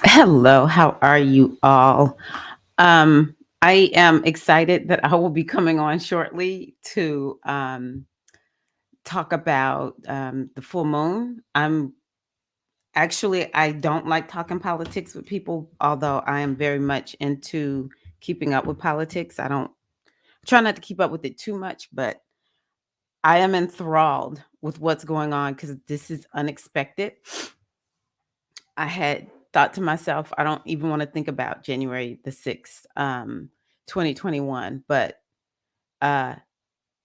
Hello, how are you all? I am excited that I will be coming on shortly to talk about the full moon. I don't like talking politics with people, although I am very much into keeping up with politics. I don't try not to keep up with it too much, but I am enthralled with what's going on because this is unexpected. I had thought to myself, I don't even want to think about January the 6th, 2021. But uh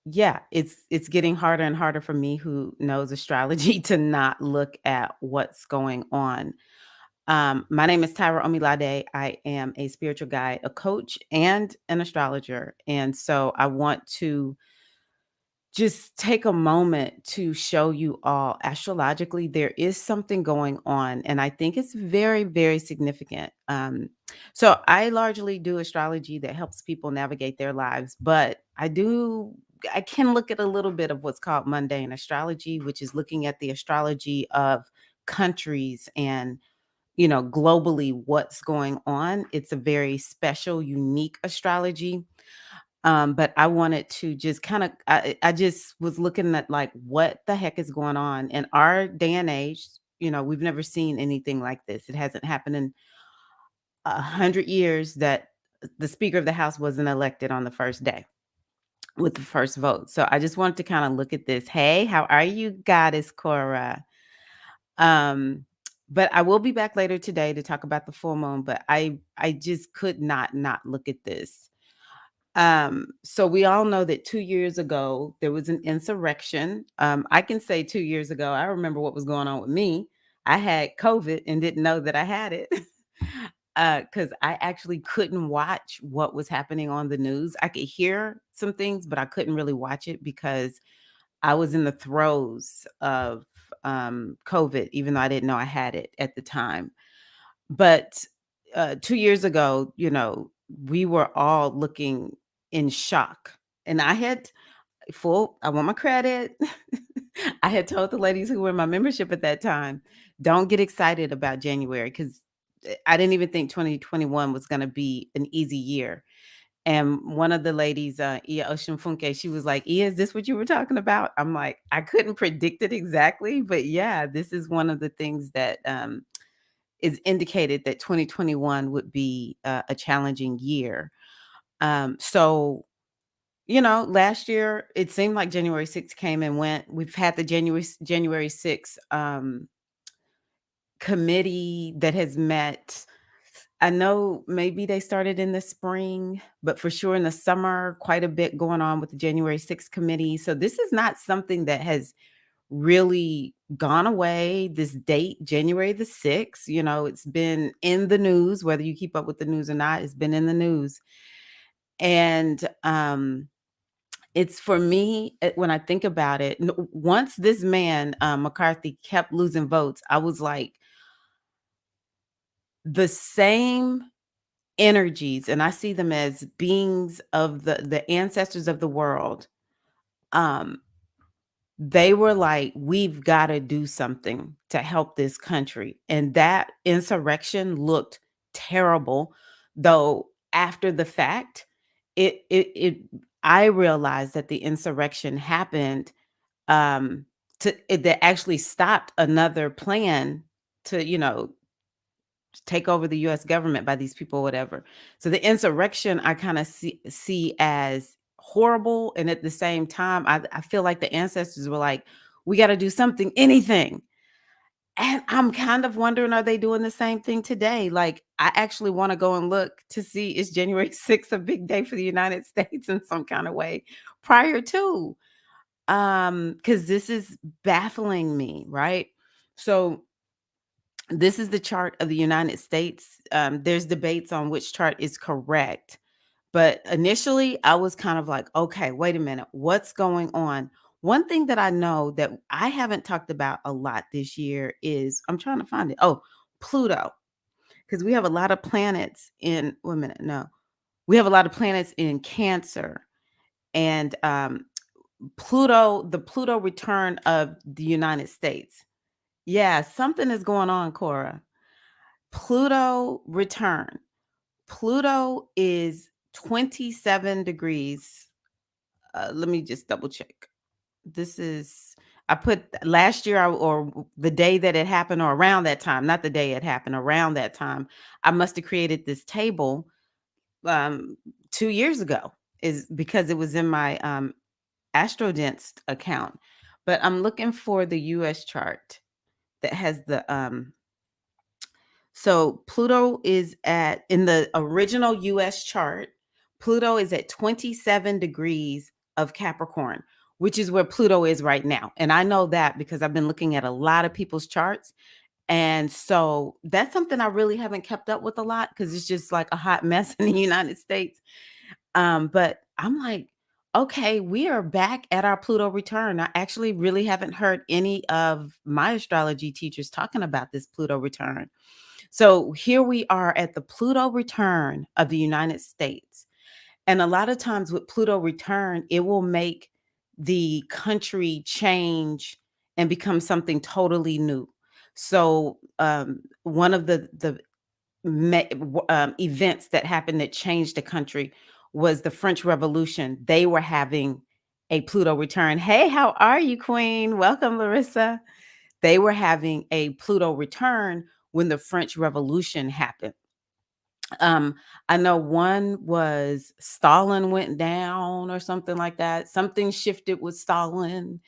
yeah, it's getting harder and harder for me who knows astrology to not look at what's going on. My name is Tyra Omilade. I am a spiritual guide, a coach, and an astrologer. And so I want to just take a moment to show you all astrologically there is something going on, and I think it's very, very significant. So I largely do astrology that helps people navigate their lives, but I can look at a little bit of what's called mundane astrology, which is looking at the astrology of countries and globally what's going on. It's a very special, unique astrology. But I wanted to just I just was looking at like what the heck is going on in our day and age. We've never seen anything like this. It hasn't happened in 100 years that the Speaker of the House wasn't elected on the first day with the first vote. So I just wanted to kind of look at this. Hey, how are you, Goddess Cora? Um, but I will be back later today to talk about the full moon. But I just could not look at this. So we all know that 2 years ago there was an insurrection. I can say 2 years ago, I remember what was going on with me. I had COVID and didn't know that I had it. Because I actually couldn't watch what was happening on the news. I could hear some things, but I couldn't really watch it because I was in the throes of COVID, even though I didn't know I had it at the time. But 2 years ago, we were all looking in shock. And I want my credit. I had told the ladies who were in my membership at that time, don't get excited about January because I didn't even think 2021 was going to be an easy year. And one of the ladies, Ia Oshunfunke, she was like, Ia, is this what you were talking about? I'm like, I couldn't predict it exactly, but yeah, this is one of the things that is indicated that 2021 would be a challenging year. Last year it seemed like January 6th came and went. We've had the January 6th committee that has met. I know maybe they started in the spring, but for sure in the summer, quite a bit going on with the January 6th committee. So this is not something that has really gone away. This date, January the 6th, it's been in the news, whether you keep up with the news or not, it's been in the news. And it's for me, when I think about it, once this man, McCarthy, kept losing votes, I was like, the same energies, and I see them as beings of the ancestors of the world. Um, they were like, we've got to do something to help this country. And that insurrection looked terrible, though after the fact, it I realized that the insurrection happened that actually stopped another plan to, take over the US government by these people, whatever. So the insurrection I kind of see as horrible. And at the same time, I feel like the ancestors were like, we got to do something, anything. And I'm kind of wondering, are they doing the same thing today? Like, I actually want to go and look to see, is January 6th a big day for the United States in some kind of way prior to? Because this is baffling me, right? So this is the chart of the United States. There's debates on which chart is correct. But initially, I was kind of like, okay, wait a minute, what's going on? One thing that I know that I haven't talked about a lot this year is I'm trying to find it. Oh, Pluto. Because we have a lot of planets in, wait a minute, no, we have a lot of planets in Cancer. And the Pluto return of the United States. Yeah, something is going on, Cora. Pluto return. Pluto is 27 degrees. Let me just double check. This is I put last year or the day that it happened or around that time, not the day it happened, around that time. I must have created this table um 2 years ago is because it was in my Astrodence account. But I'm looking for the US chart that has the so Pluto is at in the original US chart, Pluto is at 27 degrees of Capricorn, which is where Pluto is right now. And I know that because I've been looking at a lot of people's charts. And so that's something I really haven't kept up with a lot because it's just like a hot mess in the United States. But I'm like, okay, we are back at our Pluto return. I actually really haven't heard any of my astrology teachers talking about this Pluto return. So here we are at the Pluto return of the United States. And a lot of times with Pluto return, it will make the country change and become something totally new. So one of the events that happened that changed the country was the French Revolution. They were having a Pluto return. Hey, how are you, Queen? Welcome, Larissa. They were having a Pluto return when the French Revolution happened. Um, I know one was Stalin went down or something like that. Something shifted with Stalin.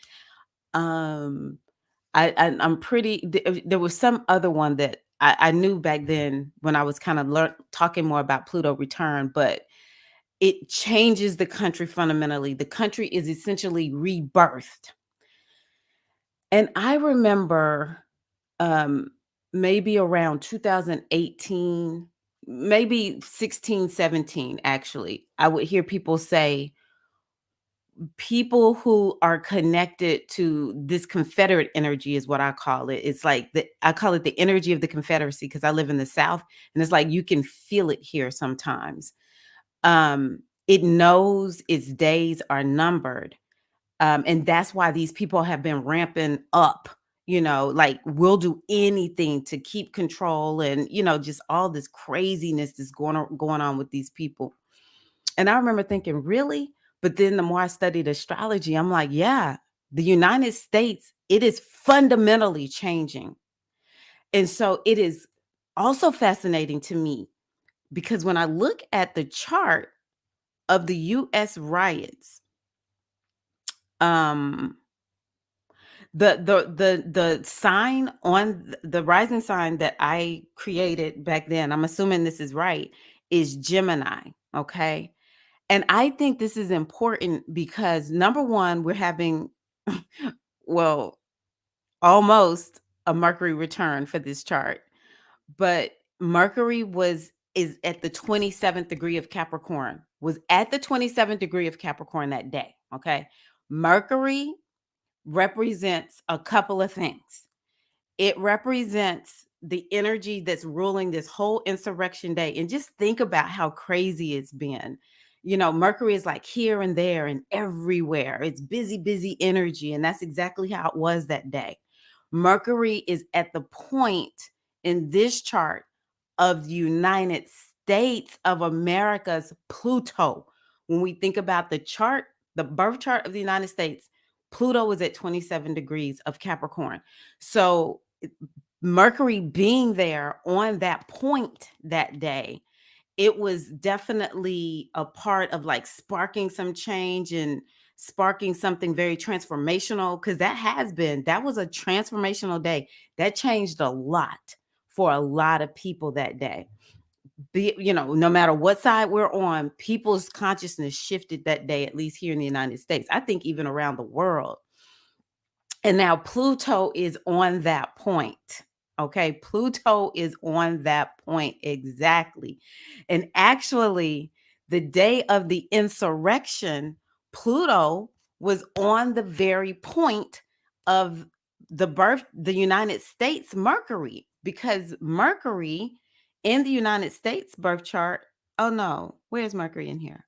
Um, I'm pretty. There was some other one that I knew back then when I was kind of talking more about Pluto return, but it changes the country fundamentally. The country is essentially rebirthed, and I remember um, maybe around 2018, maybe 16, 17, actually, I would hear people say, people who are connected to this Confederate energy is what I call it. It's like I call it the energy of the Confederacy because I live in the South, and it's like you can feel it here sometimes. It knows its days are numbered, and that's why these people have been ramping up, like we'll do anything to keep control and, just all this craziness that's going on with these people. And I remember thinking, really? But then the more I studied astrology, I'm like, yeah, the United States, it is fundamentally changing. And so it is also fascinating to me because when I look at the chart of the US riots, um the sign on the rising sign that I created back then, I'm assuming this is right, is Gemini, okay? And I think this is important because number 1, we're having well, almost a Mercury return for this chart. But Mercury is at the 27th degree of Capricorn. Was at the 27th degree of Capricorn that day, okay? Mercury represents a couple of things. It represents the energy that's ruling this whole insurrection day. And just think about how crazy it's been. Mercury is like here and there and everywhere. It's busy, busy energy. And that's exactly how it was that day. Mercury is at the point in this chart of the United States of America's Pluto. When we think about the chart, the birth chart of the United States, Pluto is at 27 degrees of Capricorn. So Mercury being there on that point that day, it was definitely a part of like sparking some change and sparking something very transformational because that was a transformational day. That changed a lot for a lot of people that day. No matter what side we're on, people's consciousness shifted that day, at least here in the United States. I think even around the world. And now Pluto is on that point. Okay. Pluto is on that point exactly. And actually, the day of the insurrection, Pluto was on the very point of the United States Mercury, because Mercury in the United States birth chart. Oh no, where's Mercury in here?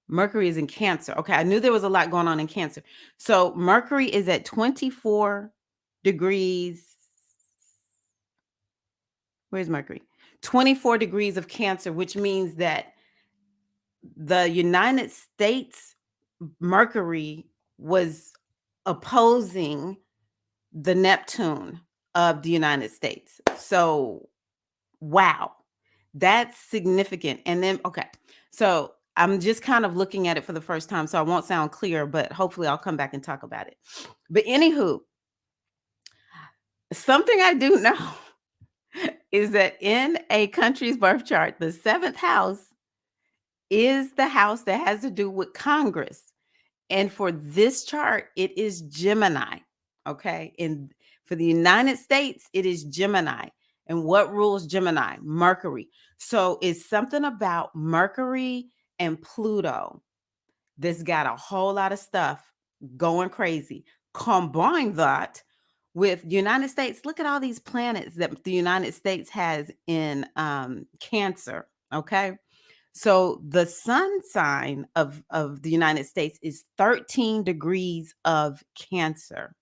Mercury is in Cancer. Okay, I knew there was a lot going on in Cancer. So Mercury is at 24 degrees Where's Mercury? 24 degrees of Cancer, which means that the United States Mercury was opposing the Neptune of the United States. So, wow, that's significant. And then, okay, so I'm just kind of looking at it for the first time, so I won't sound clear, but hopefully I'll come back and talk about it. But anywho, something I do know is that in a country's birth chart, the seventh house is the house that has to do with Congress. And for this chart, it is Gemini. Okay. And for the United States, it is Gemini. And what rules Gemini? Mercury. So it's something about Mercury and Pluto that's got a whole lot of stuff going crazy. Combine that with United States. Look at all these planets that the United States has in Cancer. Okay. So the sun sign of the United States is 13 degrees of Cancer.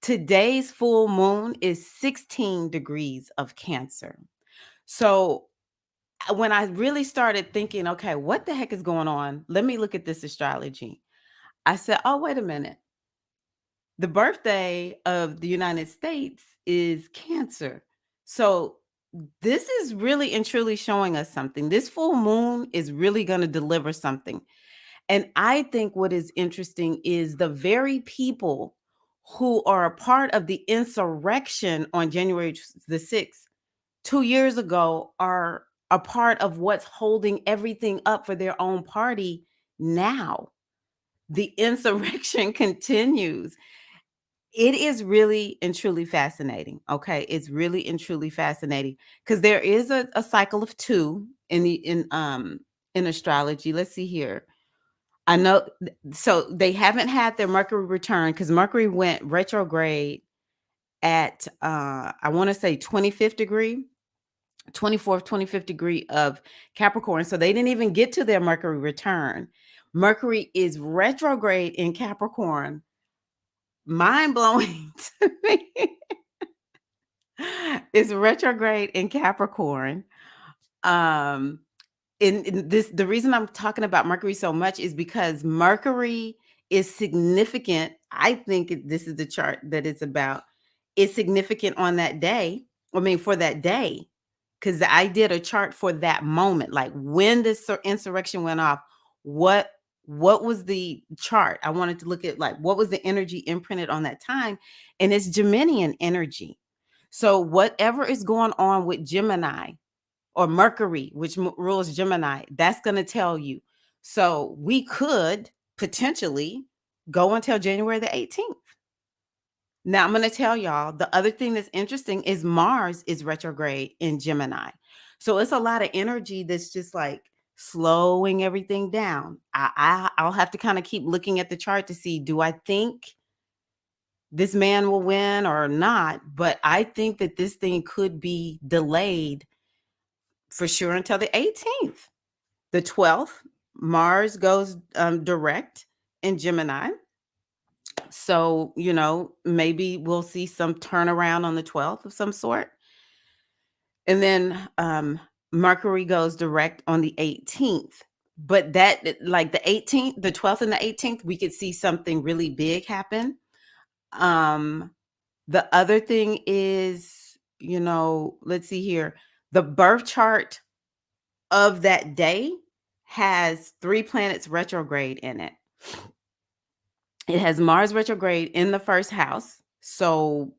Today's full moon is 16 degrees of Cancer. So when I really started thinking, okay, what the heck is going on? Let me look at this astrology. I said, oh, wait a minute. The birthday of the United States is Cancer. So this is really and truly showing us something. This full moon is really going to deliver something. And I think what is interesting is the very people who are a part of the insurrection on January the 6th, 2 years ago, are a part of what's holding everything up for their own party now. The insurrection continues. It is really and truly fascinating. Okay. It's really and truly fascinating because there is a cycle of two in astrology. Let's see here. I know so they haven't had their Mercury return because Mercury went retrograde at I want to say 25th degree, 24th, 25th degree of Capricorn. So they didn't even get to their Mercury return. Mercury is retrograde in Capricorn. Mind blowing to me. It's retrograde in Capricorn. Um, in this, the reason I'm talking about Mercury so much is because Mercury is significant. I think this is the chart that it's about. It's significant on that day. I mean, for that day, because I did a chart for that moment, like when this insurrection went off. What what was the chart? I wanted to look at like what was the energy imprinted on that time, and it's Geminian energy. So whatever is going on with Gemini or Mercury, which rules Gemini, that's going to tell you. So we could potentially go until January the 18th. Now I'm going to tell y'all the other thing that's interesting is Mars is retrograde in Gemini. So it's a lot of energy that's just like slowing everything down. I'll have to kind of keep looking at the chart to see, do I think this man will win or not? But I think that this thing could be delayed for sure until the 18th. The 12th, Mars goes direct in Gemini. So, maybe we'll see some turnaround on the 12th of some sort. And then Mercury goes direct on the 18th. But that, like the 18th, the 12th and the 18th, we could see something really big happen. The other thing is, let's see here. The birth chart of that day has 3 planets retrograde in it. It has Mars retrograde in the first house. So,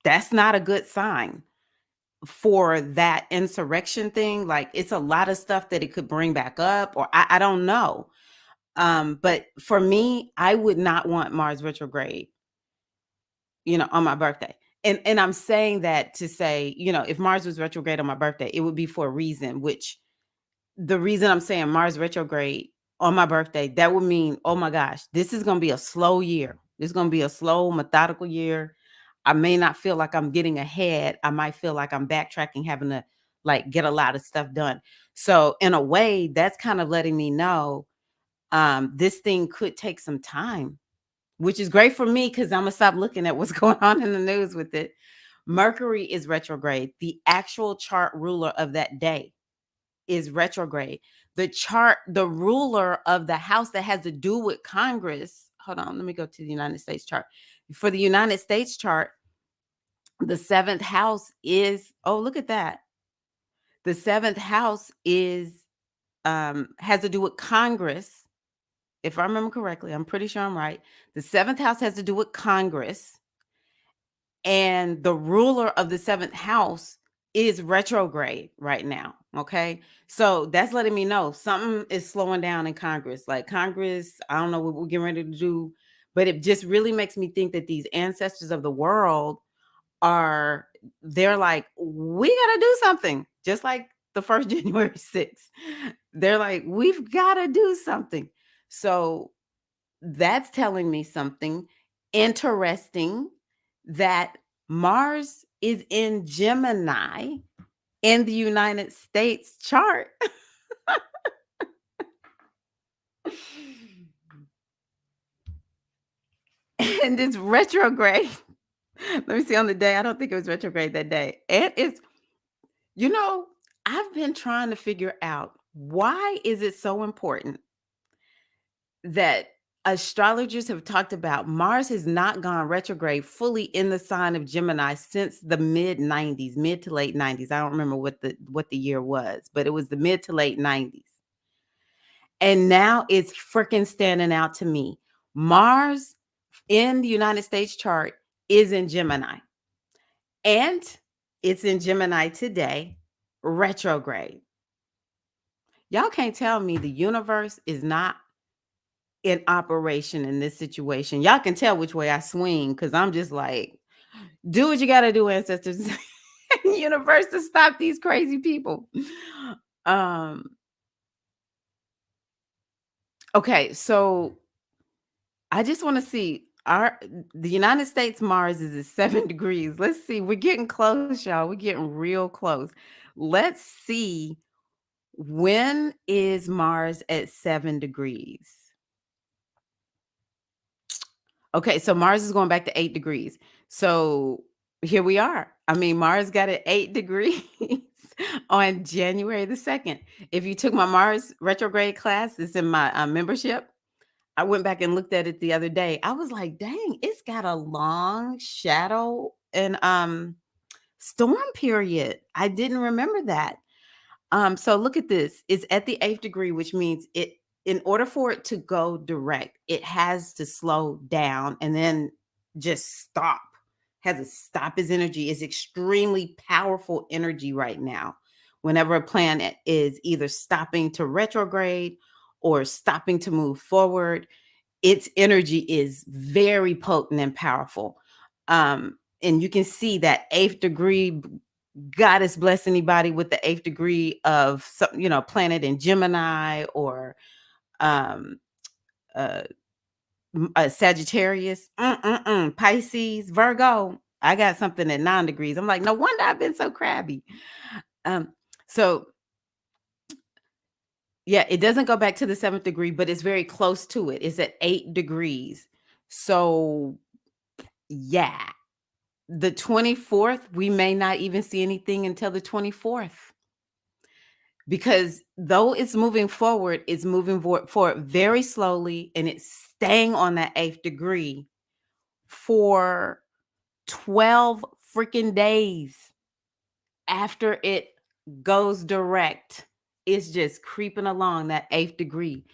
that's not a good sign for that insurrection thing. Like it's a lot of stuff that it could bring back up, or I don't know. But for me, I would not want Mars retrograde, on my birthday. And I'm saying that to say, if Mars was retrograde on my birthday, it would be for a reason, which the reason I'm saying Mars retrograde on my birthday, that would mean, oh my gosh, this is going to be a slow year. This is going to be a slow, methodical year. I may not feel like I'm getting ahead. I might feel like I'm backtracking, having to like get a lot of stuff done. So in a way, that's kind of letting me know this thing could take some time, which is great for me because I'm gonna stop looking at what's going on in the news with it. Mercury is retrograde. The actual chart ruler of that day is retrograde. The ruler of the house that has to do with Congress. Hold on, let me go to the United States chart. For the United States chart, the seventh house is, oh, look at that. The seventh house is has to do with Congress. If I remember correctly, I'm pretty sure I'm right. The seventh house has to do with Congress, and the ruler of the seventh house is retrograde right now. Okay. So that's letting me know something is slowing down in Congress. Like Congress, I don't know what we're getting ready to do, but it just really makes me think that these ancestors of the world are, they're like, we got to do something, just like the first January 6th. They're like, we've got to do something. So that's telling me something interesting, that Mars is in Gemini in the United States chart. And it's retrograde. Let me see on the day. I don't think it was retrograde that day. And it's, you know, I've been trying to figure out, why is it so important that astrologers have talked about Mars has not gone retrograde fully in the sign of Gemini since the mid 90s, mid to late 90s. I don't remember what the year was, but it was the mid to late 90s. And now it's freaking standing out to me. Mars in the United States chart is in Gemini. And it's in Gemini today, retrograde. Y'all can't tell me the universe is not in operation in this situation. Y'all can tell which way I swing, because I'm just like, do what you got to do, ancestors, universe, to stop these crazy people. Um, okay, so I just want to see the United States Mars is at 7 degrees. Let's see. We're getting close, y'all. We're getting real close. Let's see, when is Mars at 7 degrees? Okay, so Mars is going back to 8 degrees. So here we are. I mean, Mars got at 8 degrees on January the 2nd. If you took my Mars retrograde class, it's in my membership. I went back and looked at it the other day. I was like, dang, it's got a long shadow and storm period. I didn't remember that. So look at this. It's at the 8th degree, which means it, in order for it to go direct, it has to slow down and then just stop. Has to stop its energy. It's extremely powerful energy right now. Whenever a planet is either stopping to retrograde or stopping to move forward, its energy is very potent and powerful. And you can see that 8th degree, goddess bless anybody with the 8th degree of some, planet in Gemini or um Sagittarius, Pisces, Virgo. I got something at 9 degrees. I'm like, no wonder I've been so crabby. Um, so yeah, it doesn't go back to the 7th degree, but it's very close to it. It's at 8 degrees. So yeah, the 24th, we may not even see anything until the 24th. Because though it's moving forward, it's moving forward very slowly, and it's staying on that 8th degree for 12 freaking days after it goes direct. It's just creeping along that 8th degree.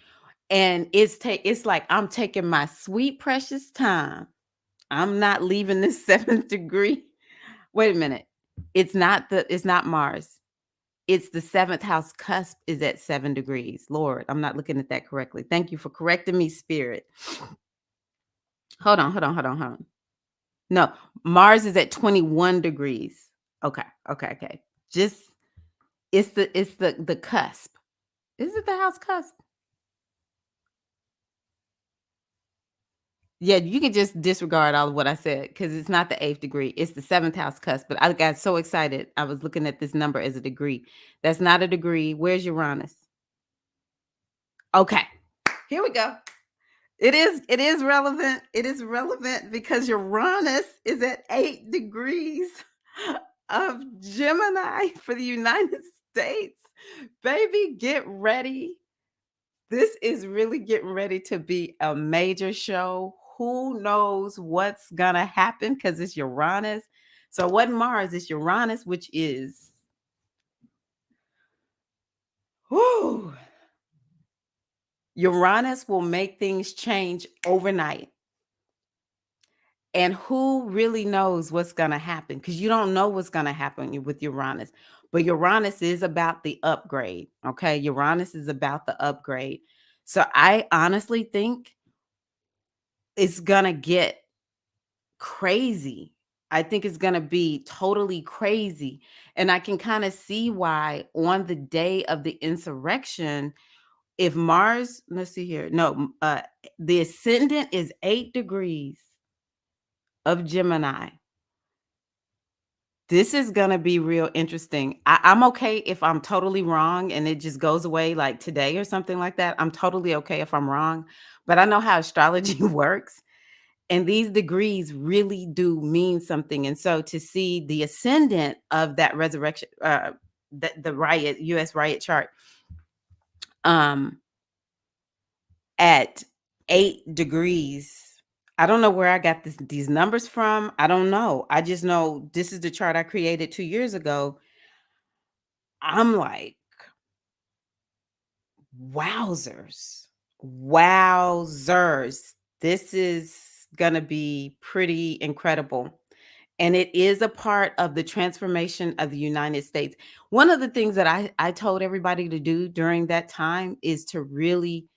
And it's like I'm taking my sweet precious time. I'm not leaving this 7th degree. Wait a minute. It's not Mars. It's the 7th house cusp is at 7 degrees. Lord, I'm not looking at that correctly. Thank you for correcting me, spirit. Hold on. No, Mars is at 21 degrees. Okay. Just it's the cusp. Is it the house cusp? Yeah, you can just disregard all of what I said because it's not the 8th degree. It's the 7th house cusp. But I got so excited. I was looking at this number as a degree. That's not a degree. Where's Uranus? Okay. Here we go. It is relevant. It is relevant because Uranus is at 8 degrees. of Gemini for the United States. Baby, get ready. This is really getting ready to be a major show. Who knows what's gonna happen because it's Uranus. So what Mars is Uranus, which is whoo, Uranus will make things change overnight. And who really knows what's going to happen? Because you don't know what's going to happen with Uranus. But Uranus is about the upgrade. Okay. Uranus is about the upgrade. So I honestly think it's going to get crazy. I think it's going to be totally crazy. And I can kind of see why on the day of the insurrection, if Mars, let's see here, no, the ascendant is 8 degrees of Gemini. This is gonna be real interesting. I'm okay if I'm totally wrong and it just goes away like today or something like that. I'm totally okay if I'm wrong, but I know how astrology works, and these degrees really do mean something. And so to see the ascendant of that resurrection, the riot, U.S. riot chart, um, at 8 degrees. I don't know where I got these numbers from. I don't know. I just know this is the chart I created 2 years ago. I'm like, wowzers. Wowzers. This is going to be pretty incredible. And it is a part of the transformation of the United States. One of the things that I told everybody to do during that time is to really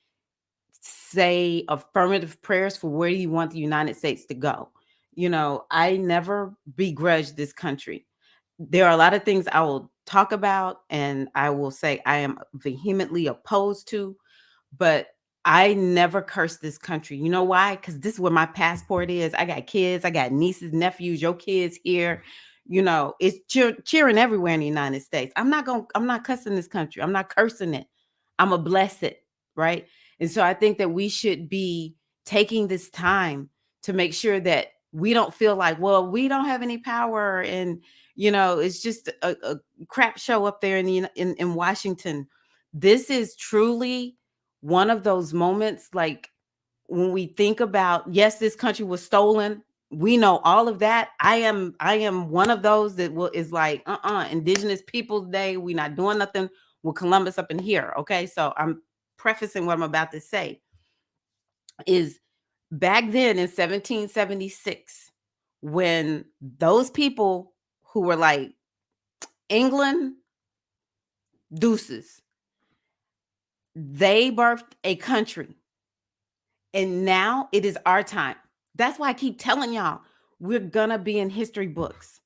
say affirmative prayers for where you want the United States to go. You know, I never begrudge this country. There are a lot of things I will talk about and I will say I am vehemently opposed to, but I never curse this country. You know why? Because this is where my passport is. I got kids, I got nieces, nephews, your kids here. You know, it's cheering everywhere in the United States. I'm not cussing this country. I'm not cursing it. I'm a bless it, right? And so I think that we should be taking this time to make sure that we don't feel like, well, we don't have any power and it's just a crap show up there in Washington. This is truly one of those moments, like when we think about, yes, this country was stolen. We know all of that. I am one of those that will is like, Indigenous Peoples Day. We're not doing nothing with Columbus up in here. Okay. So I'm prefacing what I'm about to say is back then in 1776, when those people who were like England deuces, they birthed a country. And now it is our time. That's why I keep telling y'all, we're gonna be in history books.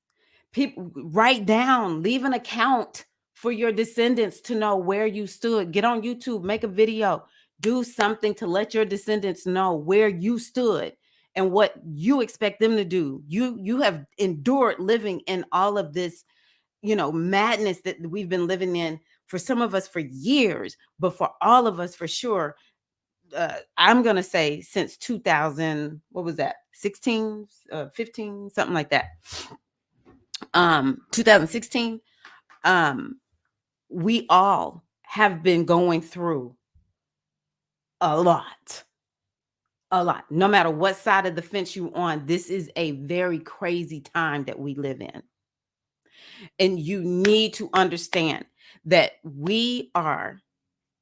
People write down, leave an account for your descendants to know where you stood. Get on YouTube, make a video, do something to let your descendants know where you stood and what you expect them to do. You have endured living in all of this, madness that we've been living in for some of us for years, but for all of us for sure. I'm gonna say since 2000, what was that? 16, 15, something like that. 2016. Um, we all have been going through a lot, a lot. No matter what side of the fence you on, this is a very crazy time that we live in. And you need to understand that we are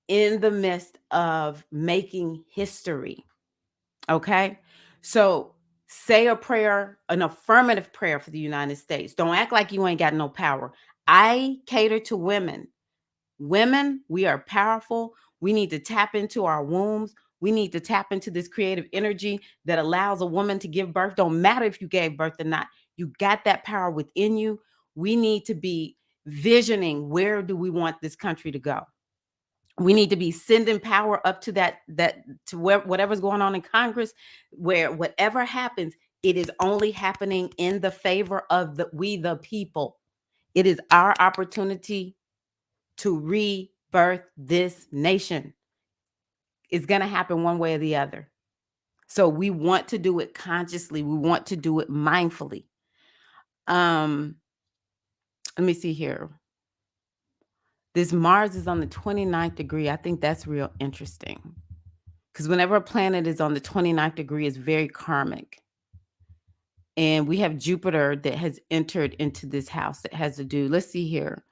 in the midst of making history. Okay. So say a prayer, an affirmative prayer for the United States. Don't act like you ain't got no power. I cater to women. Women, we are powerful. We need to tap into our wombs. We need to tap into this creative energy that allows a woman to give birth. Don't matter if you gave birth or not. You got that power within you. We need to be visioning, where do we want this country to go? We need to be sending power up to that to where whatever's going on in Congress, where whatever happens, it is only happening in the favor of the people. It is our opportunity to rebirth this nation. It's going to happen one way or the other. So we want to do it consciously. We want to do it mindfully. Um Let me see here. This Mars is on the 29th degree. I think that's real interesting. Because whenever a planet is on the 29th degree, it's very karmic. And we have Jupiter that has entered into this house that has to do. Let's see here.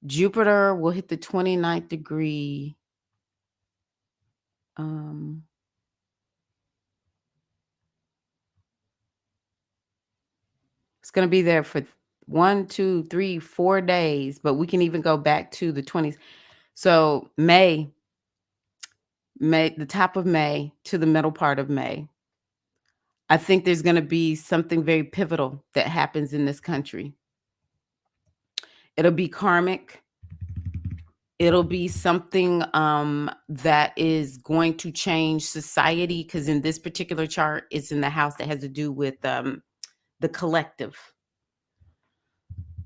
Jupiter will hit the 29th degree. Um, it's going to be there for 1, 2, 3, 4 days, but we can even go back to the 20s. So May, the top of May to the middle part of May. I think there's going to be something very pivotal that happens in this country. It'll be karmic. It'll be something that is going to change society, because in this particular chart, it's in the house that has to do with the collective.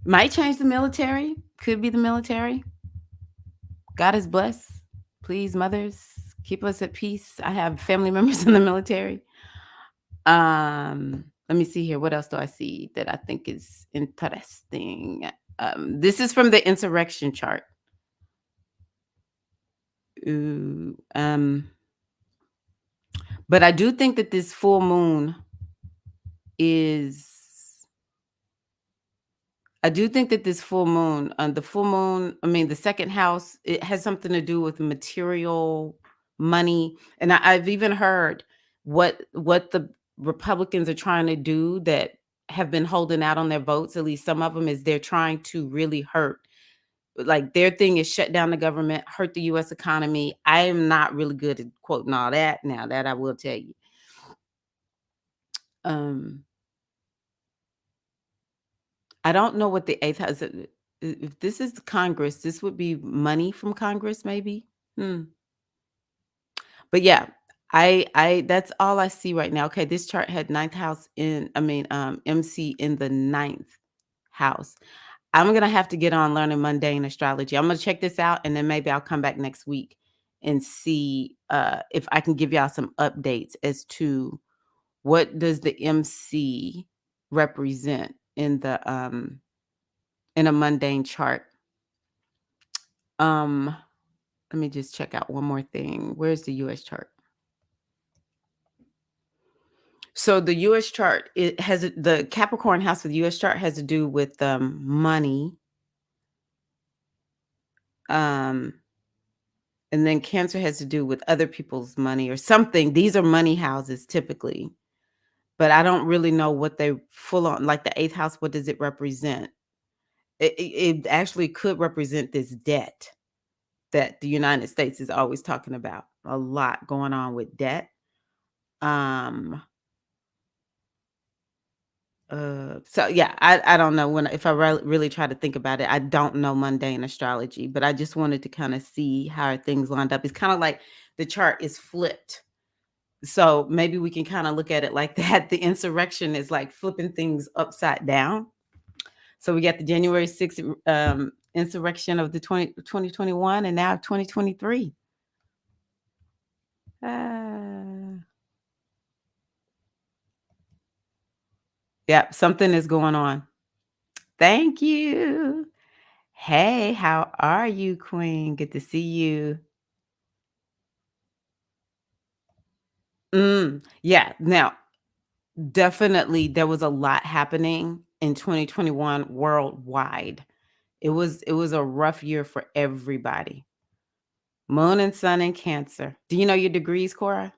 Might change the military. Could be the military. God is blessed. Please, mothers, keep us at peace. I have family members in the military. Let me see here. What else do I see that I think is interesting? This is from the insurrection chart. Ooh, but I do think that this full moon is. I do think that this full moon, the full moon, I mean, the second house, it has something to do with material, money, and I've even heard what the Republicans are trying to do that have been holding out on their votes. At least some of them is they're trying to really hurt. Like their thing is shut down the government, hurt the U.S. economy. I am not really good at quoting all that. Now that I will tell you. Um, I don't know what the eighth house. If this is Congress, this would be money from Congress, maybe. Hmm. But yeah, I that's all I see right now. Okay, this chart had ninth house in. I mean, MC in the ninth house. I'm gonna have to get on learning mundane astrology. I'm gonna check this out, and then maybe I'll come back next week and see if I can give y'all some updates as to what does the MC represent in a mundane chart. Um, Let me just check out one more thing. Where's the US chart? So the US chart, it has the Capricorn house with the US chart has to do with money. Um, and then Cancer has to do with other people's money or something. These are money houses typically, but I don't really know what they full on, like the eighth house. What does it represent? It actually could represent this debt that the United States is always talking about. A lot going on with debt. Um, so yeah, I don't know when if I really try to think about it, I don't know mundane astrology, but I just wanted to kind of see how things lined up. It's kind of like the chart is flipped. So maybe we can kind of look at it like that. The insurrection is like flipping things upside down. So we got the January 6th insurrection of the 2021 and now 2023. Yeah, something is going on. Thank you. Hey, how are you, Queen? Good to see you. Yeah. Now, definitely there was a lot happening in 2021 worldwide. It was a rough year for everybody. Moon and Sun in Cancer. Do you know your degrees, Cora?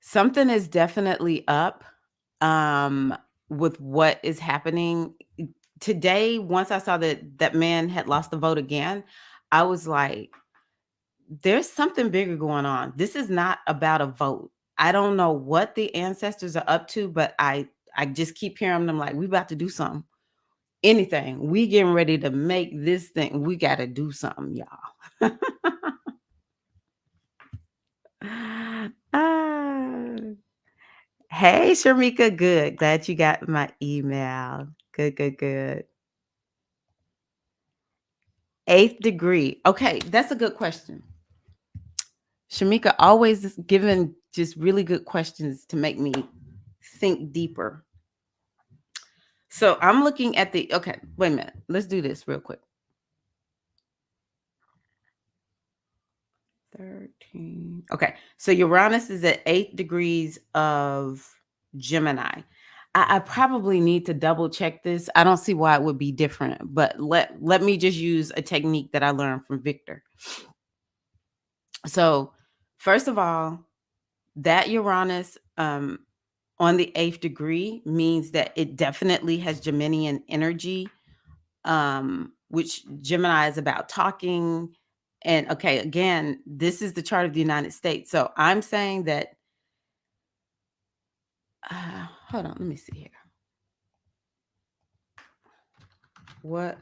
Something is definitely up with what is happening today. Once I saw that man had lost the vote again, I was like, there's something bigger going on. This is not about a vote. I don't know what the ancestors are up to, but I just keep hearing them like, we about to do something. Anything. We getting ready to make this thing. We got to do something, y'all. Ah. Hey, Sharmika. Good. Glad you got my email. Good, good, good. Eighth degree. Okay, that's a good question. Shamika always is giving just really good questions to make me think deeper. So I'm looking at the okay, wait a minute. Let's do this real quick. 13. Okay. So Uranus is at 8 degrees of Gemini. I probably need to double check this. I don't see why it would be different, but let me just use a technique that I learned from Victor. So, first of all, that Uranus on the eighth degree means that it definitely has Geminian energy, which Gemini is about talking. And okay, again, this is the chart of the United States. So I'm saying that, hold on, let me see here. What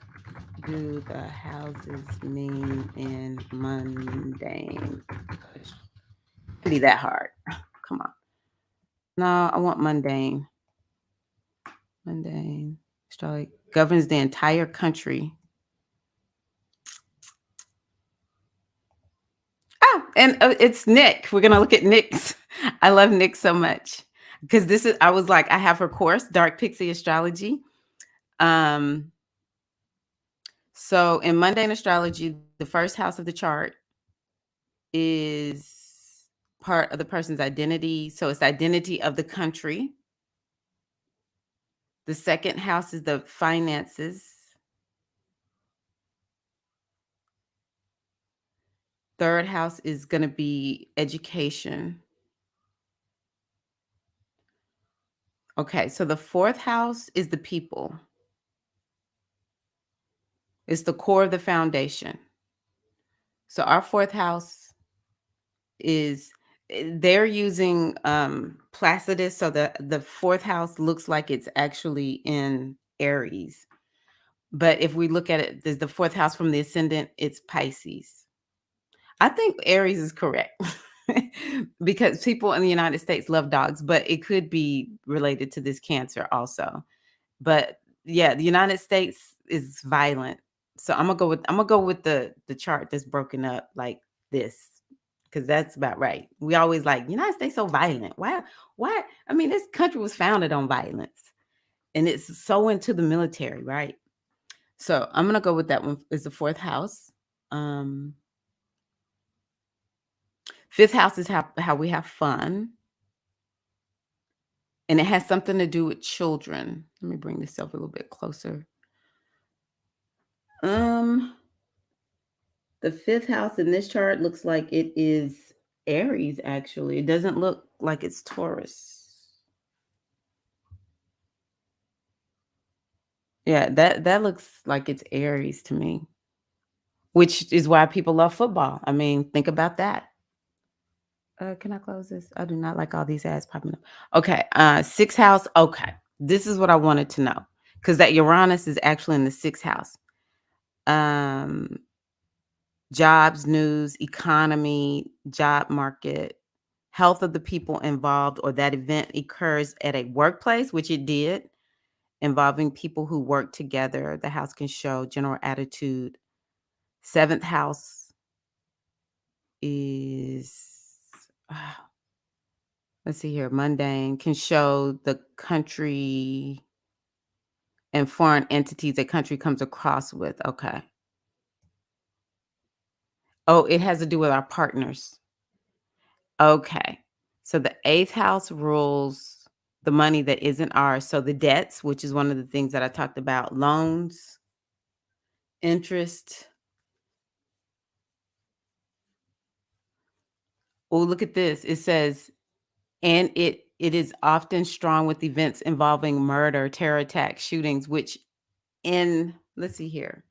do the houses mean in mundane? Can't be that hard. Come on. No, I want mundane. Mundane. Astrology governs the entire country. Oh, and it's Nick. We're gonna look at Nick's. I love Nick so much because this is. I was like, I have her course, Dark Pixie Astrology. Um, so in mundane astrology, the first house of the chart is part of the person's identity. So it's the identity of the country. The second house is the finances. Third house is going to be education. Okay, so the fourth house is the people. It's the core of the foundation. So our fourth house is they're using Placidus. So the fourth house looks like it's actually in Aries. But if we look at it, there's the fourth house from the ascendant, it's Pisces. I think Aries is correct because people in the United States love dogs, but it could be related to this Cancer also. But yeah, the United States is violent. So I'm gonna go with the chart that's broken up like this because that's about right. We always like United States so violent. Why? Why? I mean, this country was founded on violence, and it's so into the military, right? So I'm gonna go with that one. Is the fourth house. Um, Fifth house is how we have fun, and it has something to do with children. Let me bring this up a little bit closer. Um, the fifth house in this chart looks like it is Aries. Actually, it doesn't look like it's Taurus. Yeah, that looks like it's Aries to me, which is why people love football. I mean, think about that. Can I close this? I do not like all these ads popping up. Okay, sixth house. Okay, this is what I wanted to know because that Uranus is actually in the sixth house. Um, Jobs, news, economy, job market, health of the people involved, or that event occurs at a workplace, which it did, involving people who work together. The house can show general attitude. Seventh house is, ah, let's see here, mundane, can show the country and foreign entities a country comes across with. Okay. Oh, it has to do with our partners. Okay. So the eighth house rules the money that isn't ours. So the debts, which is one of the things that I talked about, loans, interest. Oh, look at this. It says, and it is often strong with events involving murder, terror attacks, shootings, which in let's see here.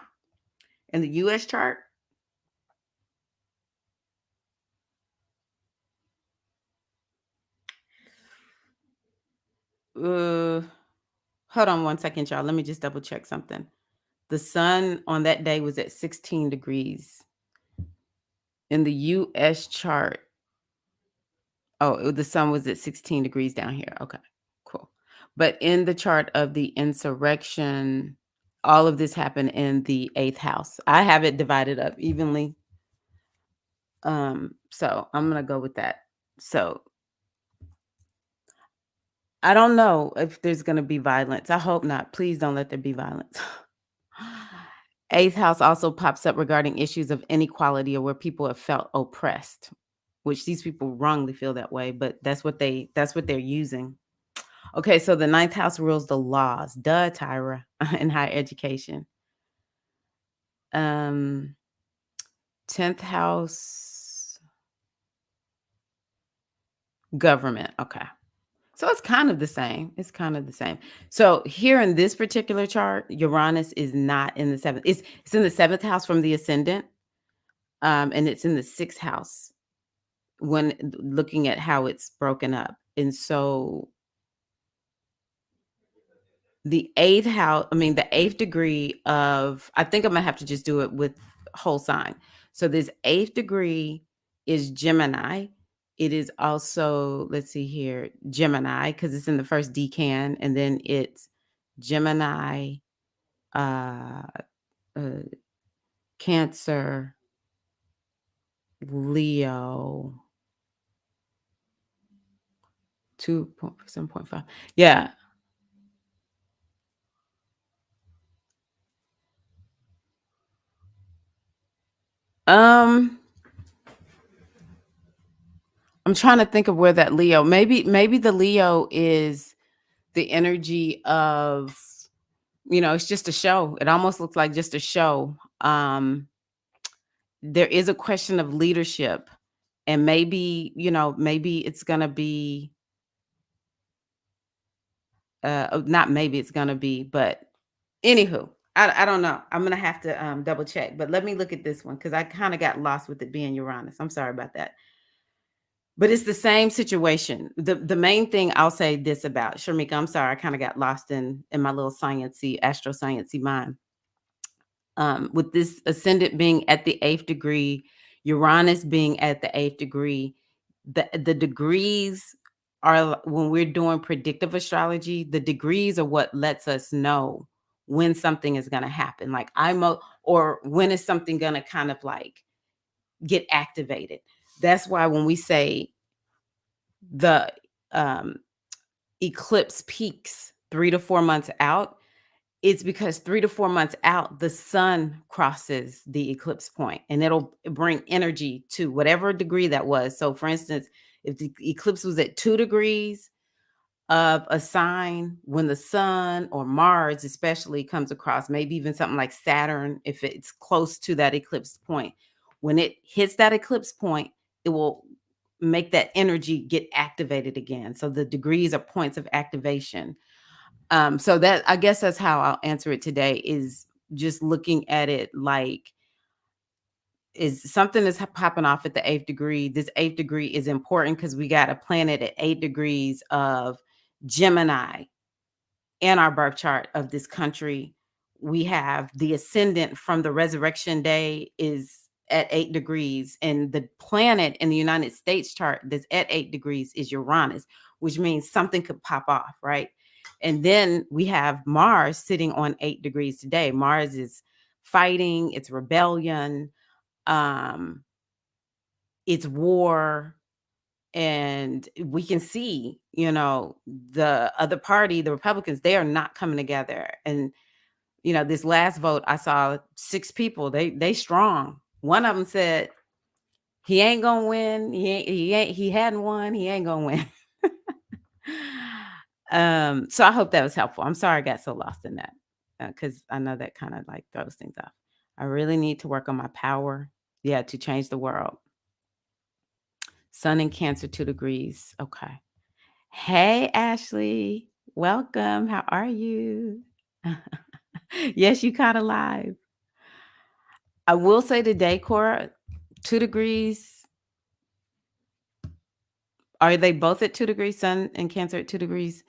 In the US chart, uh hold on one second, y'all. Let me just double check something. The sun on that day was at 16 degrees. In the US chart, oh, the sun was at 16 degrees down here. Okay, cool. But in the chart of the insurrection, all of this happened in the eighth house. I have it divided up evenly. So I'm gonna go with that. So I don't know if there's gonna be violence. I hope not. Please don't let there be violence. Eighth house also pops up regarding issues of inequality or where people have felt oppressed, which these people wrongly feel that way, but that's what they're using. Okay, so the ninth house rules the laws. Duh, Tyra, in higher education. Um, 10th house government. Okay. So it's kind of the same. It's kind of the same. So here in this particular chart, Uranus is not in the seventh. It's in the seventh house from the ascendant, and it's in the sixth house when looking at how it's broken up. And so the eighth house, I mean, the eighth degree of, I think I'm gonna have to just do it with whole sign. So this eighth degree is Gemini. It is also, let's see here, Gemini, because it's in the first decan, and then it's Gemini, uh, uh Cancer, Leo, 7.5. Yeah. Um, I'm trying to think of where that Leo, maybe the Leo is the energy of, it's just a show. It almost looks like just a show. There is a question of leadership, and maybe it's gonna be, not maybe it's gonna be, but anywho, I don't know. I'm gonna have to double check, but let me look at this one because I kind of got lost with it being Uranus. I'm sorry about that. But it's the same situation. The main thing I'll say this about Sharmika, I'm sorry, I kind of got lost in my little sciencey, astro sciencey mind. With this ascendant being at the eighth degree, Uranus being at the eighth degree, the degrees are, when we're doing predictive astrology, the degrees are what lets us know when something is going to happen. Like or when is something going to kind of like get activated. That's why when we say the um, eclipse peaks 3 to 4 months out, it's because 3 to 4 months out, the sun crosses the eclipse point and it'll bring energy to whatever degree that was. So, for instance, if the eclipse was at 2 degrees of a sign, when the sun or Mars, especially, comes across, maybe even something like Saturn, if it's close to that eclipse point, when it hits that eclipse point, it will make that energy get activated again. So, the degrees are points of activation. So that, I guess that's how I'll answer it today, is just looking at it like, is something that's popping off at the eighth degree. This eighth degree is important because we got a planet at 8 degrees of Gemini in our birth chart of this country. We have the ascendant from the resurrection day is at 8 degrees, and the planet in the United States chart that's at 8 degrees is Uranus, which means something could pop off, right? And then we have Mars sitting on 8 degrees today. Mars is fighting, it's rebellion, um, it's war, and we can see, the other party, the Republicans, they are not coming together. And this last vote, I saw 6 people. They strong. One of them said he ain't gonna win. He hadn't won. He ain't gonna win. So I hope that was helpful. I'm sorry I got so lost in that, because I know that kind of like throws things off. I really need to work on my power, yeah, to change the world. Sun in Cancer, 2 degrees. Okay. Hey, Ashley. Welcome. How are you? Yes, you caught alive. I will say today, Cora, 2 degrees. Are they both at 2 degrees? Sun and Cancer at 2 degrees.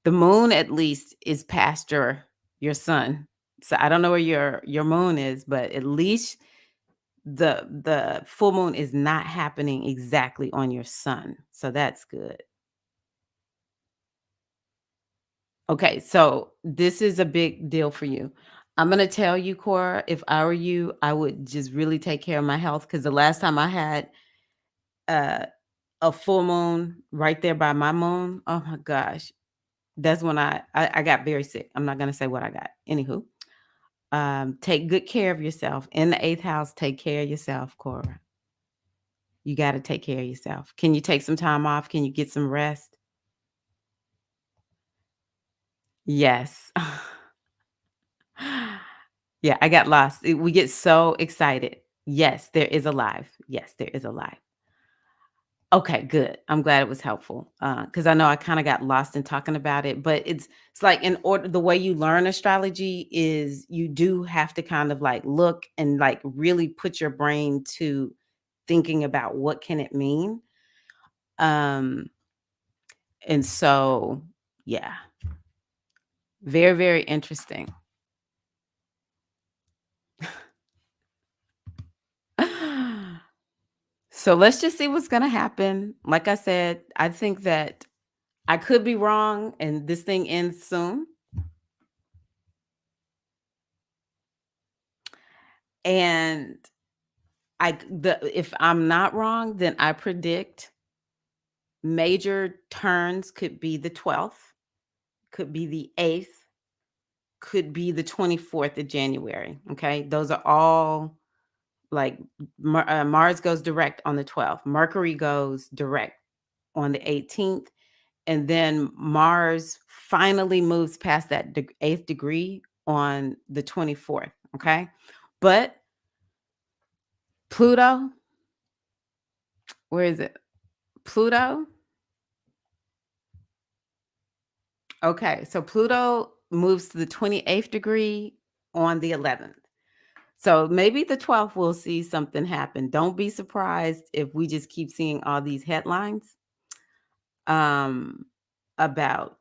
The moon, at least, is past your sun. So I don't know where your moon is, but at least the full moon is not happening exactly on your sun. So that's good. Okay, so this is a big deal for you. I'm gonna tell you, Cora, if I were you, I would just really take care of my health, because the last time I had uh, a full moon right there by my moon, oh my gosh, That's when I got very sick. I'm not gonna say what I got. Anywho, take good care of yourself. In the eighth house, take care of yourself, Cora. You got to take care of yourself. Can you take some time off? Can you get some rest? Yes. Yeah, I got lost. We get so excited. Yes, there is a live. Yes, there is a live. Okay, good. I'm glad it was helpful, because I know I kinda got lost in talking about it, but it's like in order the way you learn astrology is you do have to kind of, like, look and, like, really put your brain to thinking about what can it mean, um, and so, yeah, very, very interesting. So, let's just see what's gonna happen. Like I said, I think that I could be wrong, and this thing ends soon. And if I'm not wrong, then I predict major turns could be the 12th, could be the 8th, could be the 24th of January. Okay. Those are all like Mars goes direct on the 12th, Mercury goes direct on the 18th, and then Mars finally moves past that eighth degree on the 24th. Okay. But Pluto, where is it? Pluto. Okay, so Pluto moves to the 28th degree on the 11th. So maybe the 12th we'll see something happen. Don't be surprised if we just keep seeing all these headlines um about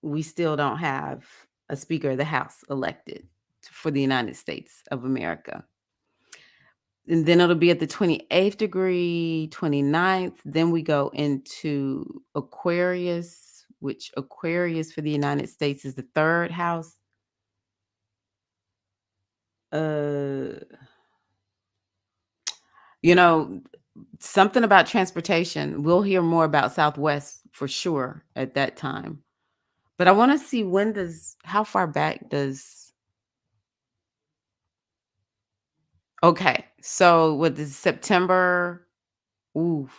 we still don't have a speaker of the house elected for the United States of America. And then it'll be at the 28th degree, 29th. Then we go into Aquarius, which Aquarius for the United States is the third house. Uh, you know, something about transportation. We'll hear more about Southwest for sure at that time. But I want to see how far back does, okay. So what is September? Ooh,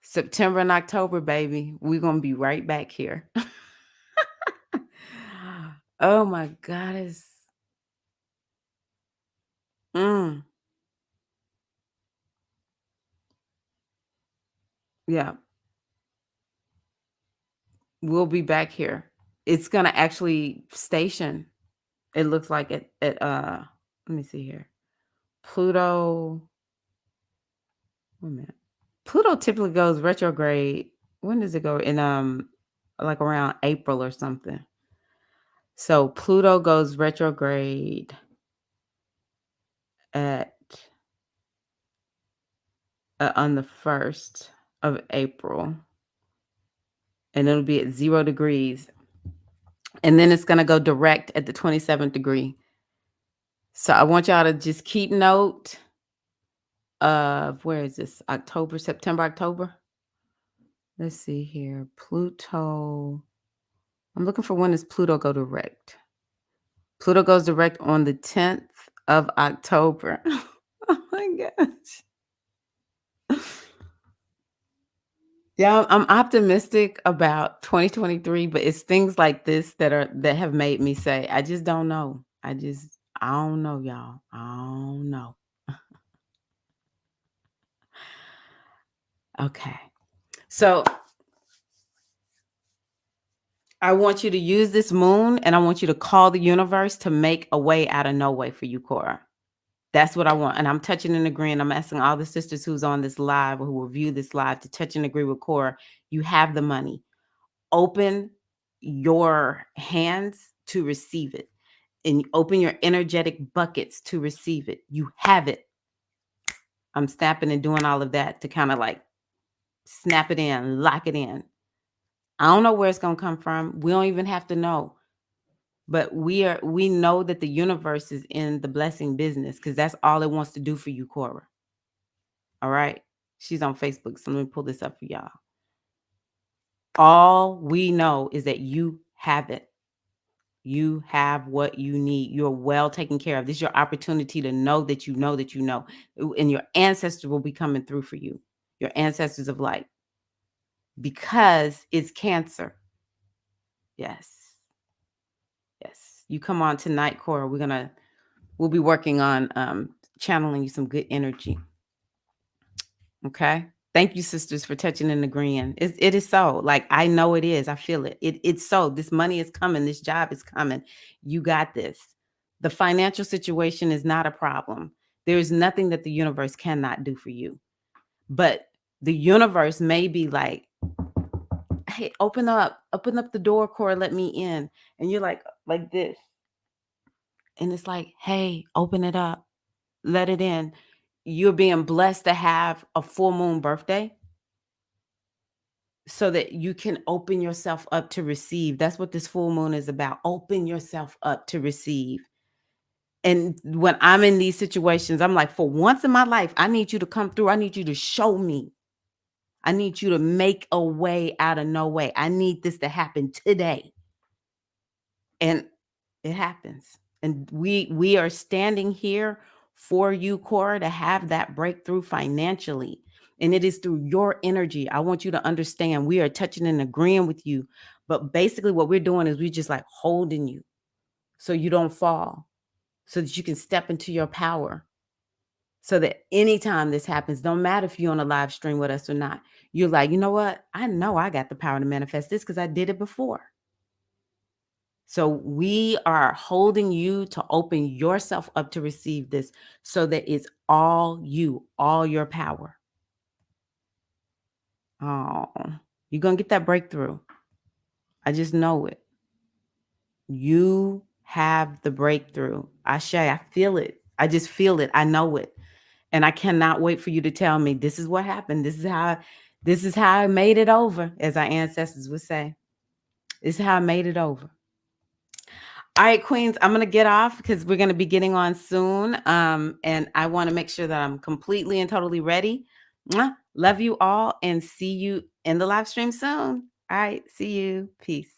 September and October, baby. We're going to be right back here. Oh my goddess. Mm, yeah, we'll be back here. It's gonna actually station. It looks like let me see here. Pluto. Wait a minute. Pluto typically goes retrograde. When does it go? In like around April or something. So Pluto goes retrograde at on the 1st of April, and it'll be at 0 degrees. And then it's gonna go direct at the 27th degree. So I want y'all to just keep note of where is this? October, September, October. Let's see here. Pluto. I'm looking for when does Pluto go direct? Pluto goes direct on the 10th of October. Oh my gosh. Yeah, I'm optimistic about 2023, but it's things like this that have made me say, I just don't know. I don't know, y'all. I don't know. Okay. So I want you to use this moon and I want you to call the universe to make a way out of no way for you, Cora. That's what I want. And I'm touching and agreeing. I'm asking all the sisters who's on this live or who will view this live to touch and agree with Cora. You have the money. Open your hands to receive it and open your energetic buckets to receive it. You have it. I'm snapping and doing all of that to kind of like snap it in, lock it in. I don't know where it's going to come from. We don't even have to know. But we know that the universe is in the blessing business because that's all it wants to do for you, Cora. All right. She's on Facebook. So let me pull this up for y'all. All we know is that you have it. You have what you need. You're well taken care of. This is your opportunity to know that you know that you know. And your ancestors will be coming through for you. Your ancestors of light. Because it's Cancer. Yes. Yes. You come on tonight, Cora. We'll be working on channeling you some good energy. Okay. Thank you, sisters, for touching and agreeing. It is so. Like, I know it is. I feel it. It's so. This money is coming. This job is coming. You got this. The financial situation is not a problem. There is nothing that the universe cannot do for you. But the universe may be like, hey, open up the door, Cora, let me in. And you're like this. And it's like, hey, open it up, let it in. You're being blessed to have a full moon birthday so that you can open yourself up to receive. That's what this full moon is about. Open yourself up to receive. And when I'm in these situations, I'm like, for once in my life, I need you to come through. I need you to show me. I need you to make a way out of no way. I need this to happen today. And it happens. And we are standing here for you, Cora, to have that breakthrough financially. And it is through your energy. I want you to understand we are touching and agreeing with you. But basically, what we're doing is we're just like holding you so you don't fall, so that you can step into your power. So that anytime this happens, don't matter if you're on a live stream with us or not, you're like, you know what? I know I got the power to manifest this because I did it before. So we are holding you to open yourself up to receive this so that it's all you, all your power. Oh, you're going to get that breakthrough. I just know it. You have the breakthrough. Ashe, I feel it. I just feel it. I know it. And I cannot wait for you to tell me this is what happened. This is how I made it over, as our ancestors would say. This is how I made it over. All right, Queens, I'm going to get off because we're going to be getting on soon. And I want to make sure that I'm completely and totally ready. Mwah. Love you all and see you in the live stream soon. All right, see you. Peace.